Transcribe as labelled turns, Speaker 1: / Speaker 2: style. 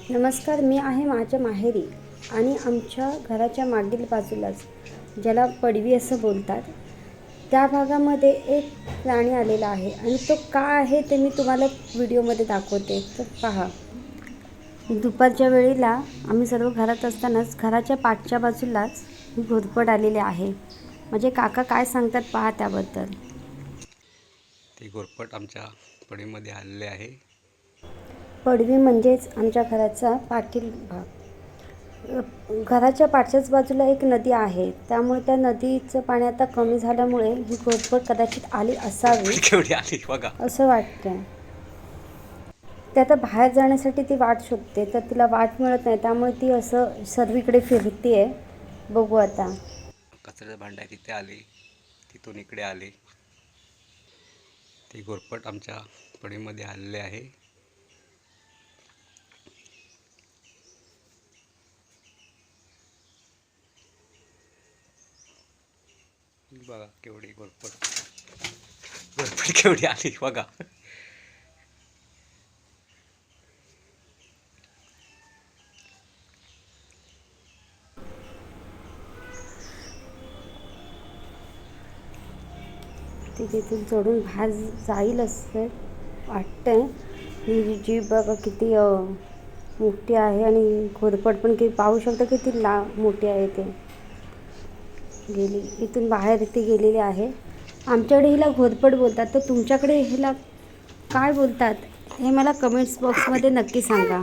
Speaker 1: नमस्कार, मी आहे माझ्या माहेरी आणि आमच्या घराच्या मागील बाजूलाच ज्याला पडवी असं बोलतात त्या भागामध्ये एक प्राणी आलेला आहे आणि तो का आहे ते मी तुम्हाला व्हिडिओमध्ये दाखवते. तर पहा, दुपारच्या वेळेला आम्ही सर्व घरात असतानाच घराच्या पाठच्या बाजूलाच ही घोरपड आलेली आहे. म्हणजे काका काय सांगतात पहा त्याबद्दल.
Speaker 2: ती घोरपड आमच्या पडीमध्ये आलेले आहे.
Speaker 1: पडवी म्हणजेच आमच्या घराचा पाठील भाग. घराच्या पाठच्याच बाजूला एक नदी आहे, त्यामुळे त्या नदीचं पाणी आता कमी झाल्यामुळे ही घोरपड कदाचित आली असावी
Speaker 2: केवढी आली बघा.
Speaker 1: असं वाटतं. ते आता बाहेर जाण्यासाठी ती वाट शोधते, तर तिला वाट मिळत नाही, त्यामुळे ती असं सर्वीकडे फिरते. बघू आता.
Speaker 2: कचऱ्याचं भांड आहे तिथे आली, तिथून इकडे आली. ती घोरपड आमच्या पडीमध्ये आलेले आहे. बघा केवढी घोरपड केवढी आली बघा.
Speaker 1: ती तिथून चढून बाहेर जाईल असं वाटतंय. ही जीभ बघा किती मोठी आहे आणि घोरपड पण किती पाहू शकता किती मोठी आहे. ते गेली इथून बाहेर ती गेलेली आहे. आमच्याकडे हिला घोरपड बोलतात, तर तुमच्याकडे हिला काय बोलतात हे मला कमेंट्स बॉक्समध्ये नक्की सांगा.